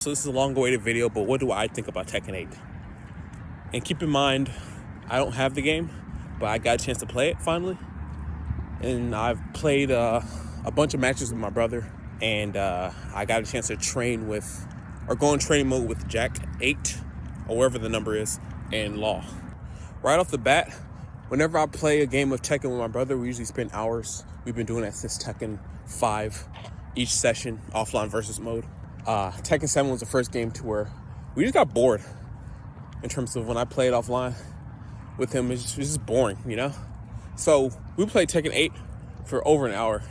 So this is a long-awaited video, but what do I think about Tekken 8? And keep in mind, I don't have the game, but I got a chance to play it finally. And I've played a bunch of matches with my brother, and I got a chance to train with, or go in training mode with Jack 8, or wherever the number is, and Law. Right off the bat, whenever I play a game of Tekken with my brother, we usually spend hours. We've been doing that since Tekken 5, each session, offline versus mode. Tekken 7 was the first game to where we just got bored in terms of when I played offline with him. It's just boring, you know? So we played Tekken 8 for over an hour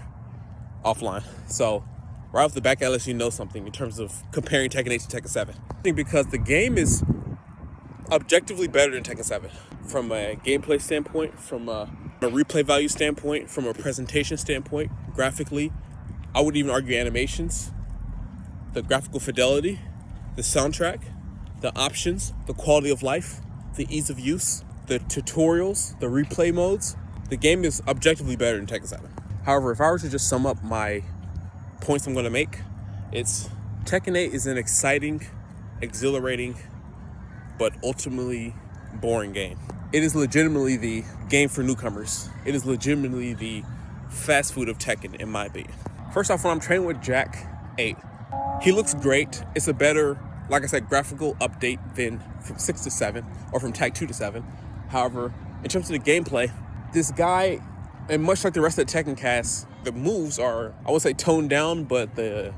offline. So right off the back, that lets you know something in terms of comparing Tekken 8 to Tekken 7. I think because the game is objectively better than Tekken 7 from a gameplay standpoint, from a replay value standpoint, from a presentation standpoint, graphically, I would even argue animations, the graphical fidelity, the soundtrack, the options, the quality of life, the ease of use, the tutorials, the replay modes. The game is objectively better than Tekken 7. However, if I were to just sum up my points I'm going to make, it's Tekken 8 is an exciting, exhilarating, but ultimately boring game. It is legitimately the game for newcomers. It is legitimately the fast food of Tekken, in my opinion. First off, when I'm training with Jack 8, he looks great. It's a better, like I said, graphical update than from 6 to 7 or from Tag 2 to 7. However, in terms of the gameplay, this guy, and much like the rest of the Tekken cast, the moves are, I would say, toned down, but they're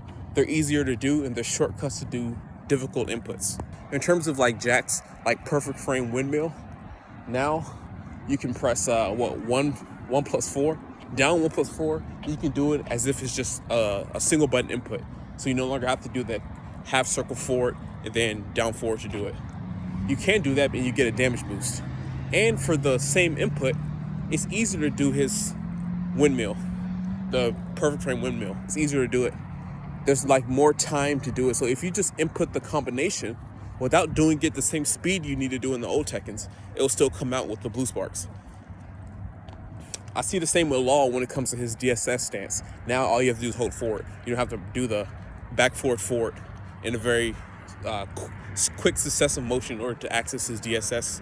easier to do and they're shortcuts to do difficult inputs. In terms of like Jack's like perfect frame windmill, now you can press one plus 4, down 1 plus 4, you can do it as if it's just a single button input. So you no longer have to do that half circle forward and then down forward to do it. You can do that, and you get a damage boost. And for the same input, it's easier to do his windmill, the perfect frame windmill. It's easier to do it. There's like more time to do it. So if you just input the combination without doing it the same speed you need to do in the old Tekkens, it'll still come out with the blue sparks. I see the same with Law when it comes to his DSS stance. Now all you have to do is hold forward. You don't have to do the back forward in a very quick successive motion in order to access his DSS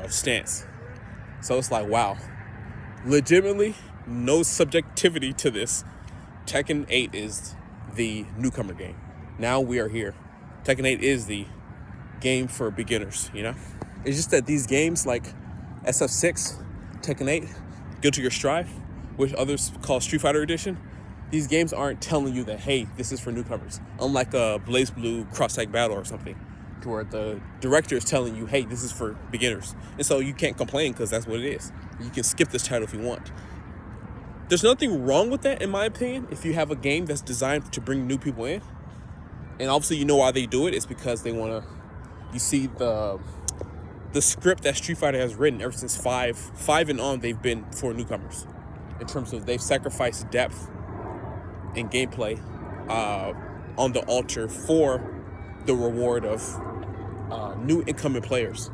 stance. So it's like, wow, legitimately no subjectivity to this. Tekken 8 is the newcomer game. Now we are here. Tekken 8 is the game for beginners, you know? It's just that these games like SF6, Tekken 8, Guilty Gear Strive, which others call Street Fighter Edition, these games aren't telling you that, hey, this is for newcomers. Unlike a Blaze Blue cross-tag battle or something, to where the director is telling you, hey, this is for beginners. And so you can't complain because that's what it is. You can skip this title if you want. There's nothing wrong with that, in my opinion, if you have a game that's designed to bring new people in. And obviously you know why they do it. It's because they want to, you see the script that Street Fighter has written ever since 5 and on, they've been for newcomers. In terms of they've sacrificed depth and gameplay on the altar for the reward of new incoming players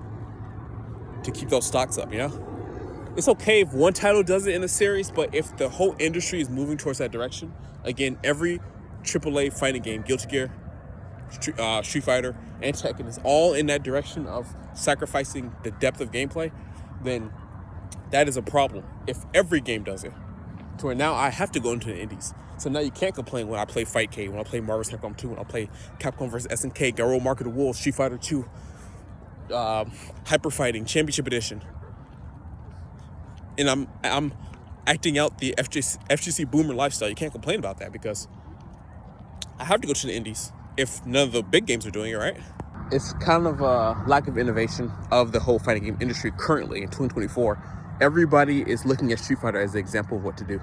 to keep those stocks up, you know? It's okay if one title does it in a series, but if the whole industry is moving towards that direction, again, every AAA fighting game, Guilty Gear, Street Fighter, and Tekken is all in that direction of sacrificing the depth of gameplay, then that is a problem. If every game does it, to where now I have to go into the indies. So now you can't complain when I play Fightcade, when I play Marvel's Capcom 2, when I play Capcom vs. SNK, Garou Mark of the Wolves, Street Fighter 2, Hyper Fighting, Championship Edition. And I'm acting out the FGC boomer lifestyle. You can't complain about that because I have to go to the indies if none of the big games are doing it, right? It's kind of a lack of innovation of the whole fighting game industry currently in 2024. Everybody is looking at Street Fighter as the example of what to do.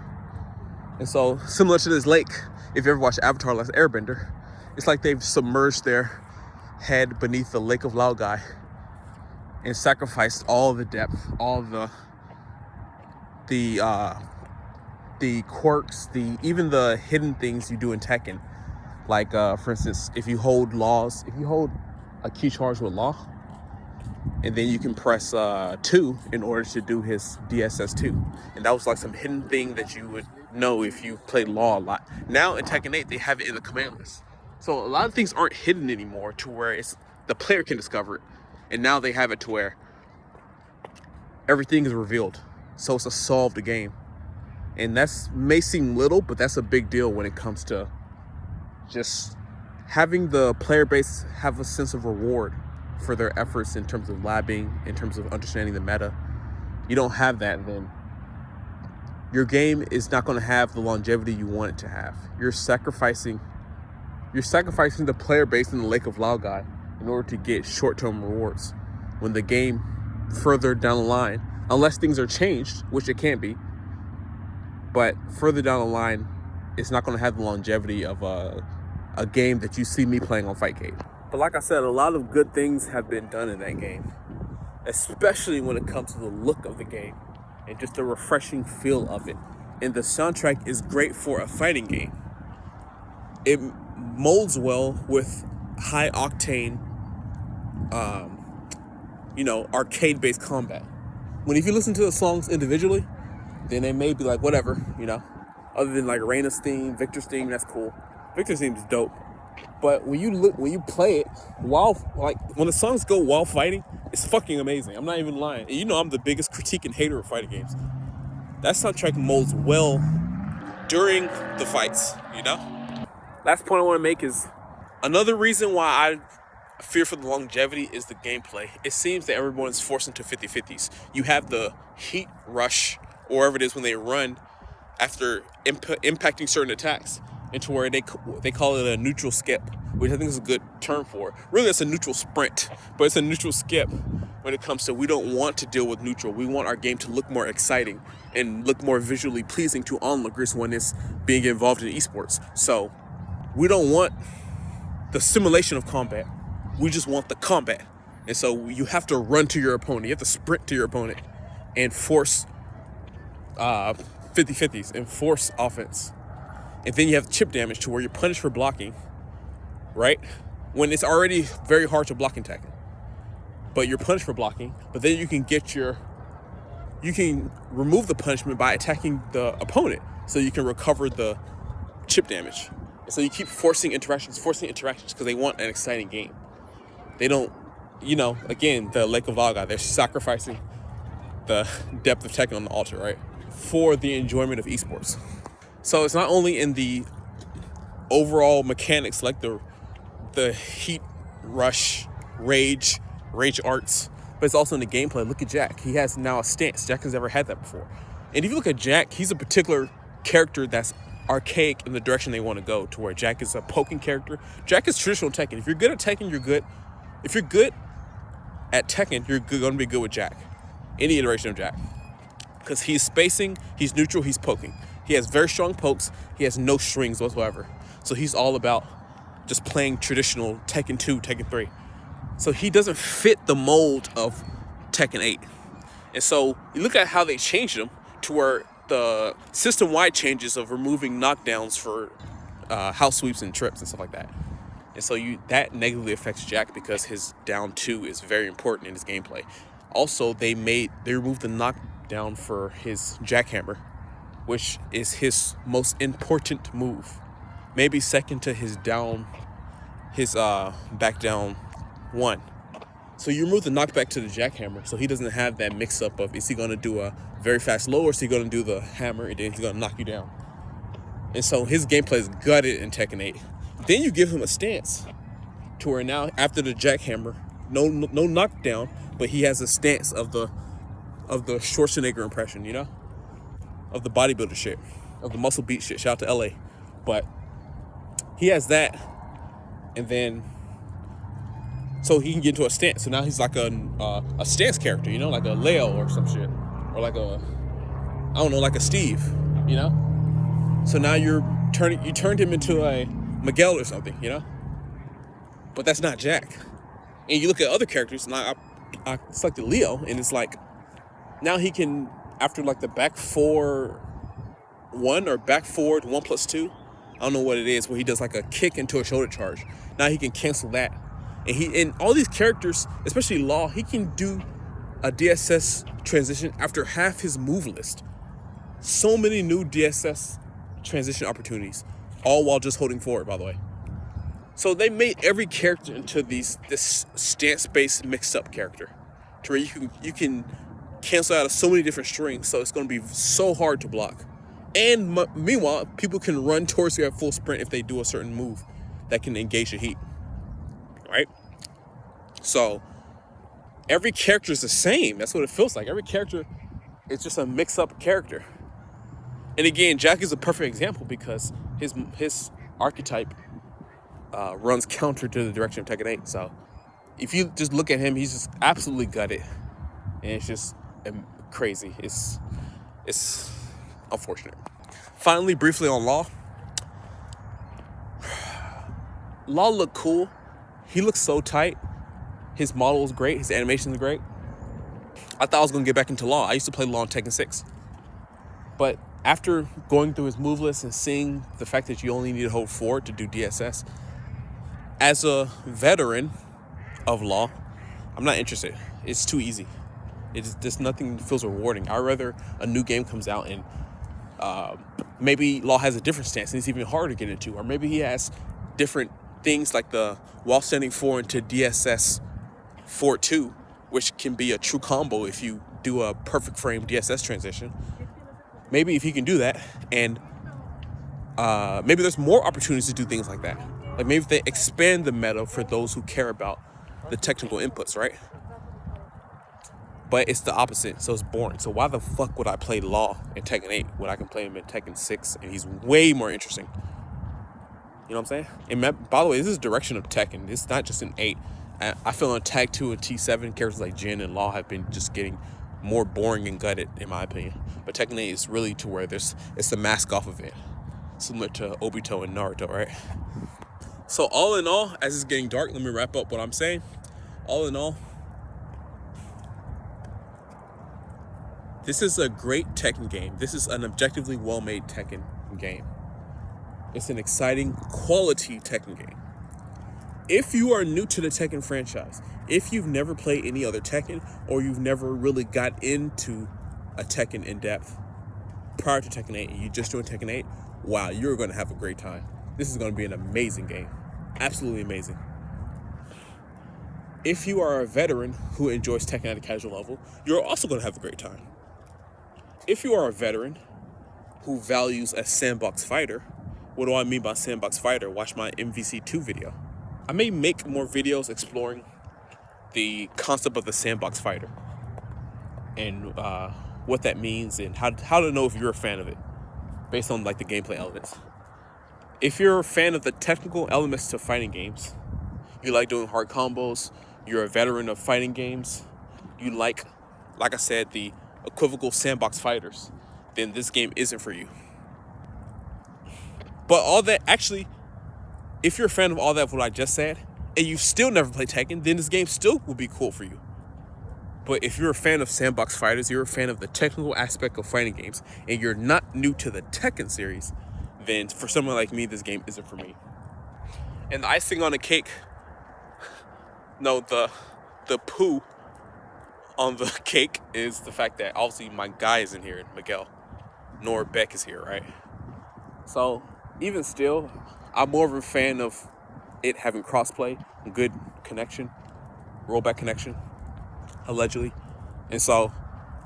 And so, similar to this lake, if you ever watched Avatar: Last Airbender, it's like they've submerged their head beneath the lake of Laogai and sacrificed all the depth, all the quirks, even the hidden things you do in Tekken. Like, for instance, if you hold a key charge with Law, and then you can press 2 in order to do his DSS 2. And that was like some hidden thing that you would know if you played Law a lot. Now in Tekken 8, they have it in the command list. So a lot of things aren't hidden anymore to where the player can discover it. And now they have it to where everything is revealed. So it's a solved game. And that's may seem little, but that's a big deal when it comes to just having the player base have a sense of reward for their efforts in terms of labbing, in terms of understanding the meta. You don't have that, then your game is not going to have the longevity you want it to have. You're sacrificing the player base in the Lake of Lao guy in order to get short-term rewards. When the game further down the line, unless things are changed, which it can't be, but further down the line, it's not going to have the longevity of a game that you see me playing on Fightcade. But like I said, a lot of good things have been done in that game, especially when it comes to the look of the game and just the refreshing feel of it. And the soundtrack is great for a fighting game. It molds well with high octane, arcade-based combat. If you listen to the songs individually, then they may be like, whatever, other than like Reina's theme, Victor's theme, that's cool. Victor's theme is dope. But when you play it when the songs go while fighting, it's fucking amazing. I'm not even lying. And I'm the biggest critique and hater of fighting games. That soundtrack molds well during the fights, Last point I want to make is another reason why I fear for the longevity is the gameplay. It seems that everyone is forced into 50-50s. You have the heat rush, or whatever it is, when they run after impacting certain attacks, into where they call it a neutral skip, which I think is a good term for it. Really, it's a neutral sprint, but it's a neutral skip when it comes to, we don't want to deal with neutral. We want our game to look more exciting and look more visually pleasing to onlookers when it's being involved in esports. So we don't want the simulation of combat. We just want the combat. And so you have to run to your opponent. You have to sprint to your opponent and force 50-50s and force offense. And then you have chip damage to where you're punished for blocking, right? When it's already very hard to block in Tekken. But you're punished for blocking, but then you can remove the punishment by attacking the opponent so you can recover the chip damage. And so you keep forcing interactions because they want an exciting game. They don't, again, the Lake of Lao guy, they're sacrificing the depth of Tekken on the altar, right? For the enjoyment of esports. So it's not only in the overall mechanics, like the heat rush, rage arts, but it's also in the gameplay. Look at Jack. He has now a stance. Jack has never had that before. And if you look at Jack, he's a particular character that's archaic in the direction they want to go, to where Jack is a poking character. Jack is traditional Tekken. If you're good at Tekken, you're good. If you're good at Tekken, you're going to be good with Jack. Any iteration of Jack. Because he's spacing, he's neutral, he's poking. He has very strong pokes. He has no strings whatsoever. So he's all about just playing traditional Tekken 2, Tekken 3. So he doesn't fit the mold of Tekken 8. And so you look at how they changed him to where the system-wide changes of removing knockdowns for house sweeps and trips and stuff like that. And so that negatively affects Jack because his down 2 is very important in his gameplay. Also, they removed the knockdown for his jackhammer, which is his most important move. Maybe second to his back down 1. So you remove the knockback to the jackhammer, so he doesn't have that mix-up of, is he going to do a very fast low, or is he going to do the hammer and then he's going to knock you down? And so his gameplay is gutted in Tekken 8. Then you give him a stance to where now, after the jackhammer, no knockdown, but he has a stance of the Schwarzenegger impression, of the bodybuilder shit, of the muscle beat shit. Shout out to LA. But he has that, and then so he can get into a stance. So now he's like a stance character, like a Leo or some shit, or like a Steve, So now you turned him into a Miguel or something, But that's not Jack. And you look at other characters, and I selected Leo, and it's like now he can, after like the back 4-1 or back forward 1+2, I don't know what it is, where he does like a kick into a shoulder charge. Now he can cancel that. And all these characters, especially Law, he can do a DSS transition after half his move list. So many new DSS transition opportunities, all while just holding forward, by the way. So they made every character into this stance-based mixed-up character, to where you can cancel out of so many different strings. So it's going to be so hard to block. And meanwhile, people can run towards you at full sprint if they do a certain move that can engage the heat, right? So every character is the same. That's what it feels like. Every character is just a mix-up character. And again, Jack is a perfect example because his archetype runs counter to the direction of Tekken 8. So if you just look at him, he's just absolutely gutted, and it's just crazy. It's unfortunate. Finally, briefly on Law. Law looked cool. He looks so tight. His model is great. His animation is great. I thought I was gonna get back into Law. I used to play Law on Tekken 6, but after going through his move list and seeing the fact that you only need to hold 4 to do DSS, as a veteran of Law, I'm not interested. It's too easy. It's just nothing feels rewarding. I'd rather a new game comes out and maybe Law has a different stance and it's even harder to get into, or maybe he has different things like the while standing 4 into DSS 4-2, which can be a true combo if you do a perfect frame DSS transition. Maybe if he can do that, and maybe there's more opportunities to do things like that. Like maybe if they expand the meta for those who care about the technical inputs, right? But it's the opposite, so it's boring. So why the fuck would I play Law in Tekken 8 when I can play him in Tekken 6 and he's way more interesting? You know what I'm saying? And by the way, this is direction of Tekken. It's not just in 8. I feel on Tag 2 and T7, characters like Jin and Law have been just getting more boring and gutted, in my opinion. But Tekken 8 is really to where it's the mask off event, similar to Obito and Naruto, right? So all in all, as it's getting dark, let me wrap up what I'm saying. All in all, this is a great Tekken game. This is an objectively well-made Tekken game. It's an exciting, quality Tekken game. If you are new to the Tekken franchise, if you've never played any other Tekken, or you've never really got into a Tekken in depth prior to Tekken 8, and you just joined Tekken 8, wow, you're going to have a great time. This is going to be an amazing game. Absolutely amazing. If you are a veteran who enjoys Tekken at a casual level, you're also going to have a great time. If you are a veteran who values a sandbox fighter, what do I mean by sandbox fighter? Watch my MVC2 video. I may make more videos exploring the concept of the sandbox fighter and what that means and how to know if you're a fan of it based on like the gameplay elements. If you're a fan of the technical elements to fighting games, you like doing hard combos, you're a veteran of fighting games, you like I said, the equivocal sandbox fighters, then this game isn't for you. But all that, actually, if you're a fan of all that, what I just said, and you've still never played Tekken, then this game still will be cool for you. But if you're a fan of sandbox fighters, you're a fan of the technical aspect of fighting games, and you're not new to the Tekken series, then for someone like me, this game isn't for me. And the icing on the cake, no, the poo on the cake is the fact that obviously my guy is in here, Miguel, nor Beck is here, right? So even still, I'm more of a fan of it having crossplay, good connection, rollback connection, allegedly. And so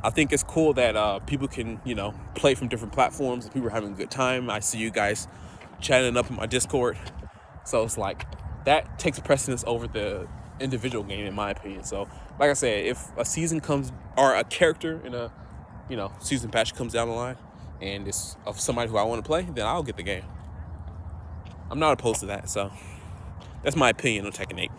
I think it's cool that people can, play from different platforms and people are having a good time. I see you guys chatting up in my Discord. So it's like, that takes precedence over the individual game, in my opinion. So like I said, if a season comes, or a character in a, season patch comes down the line and it's of somebody who I want to play, then I'll get the game. I'm not opposed to that, so that's my opinion on Tekken 8.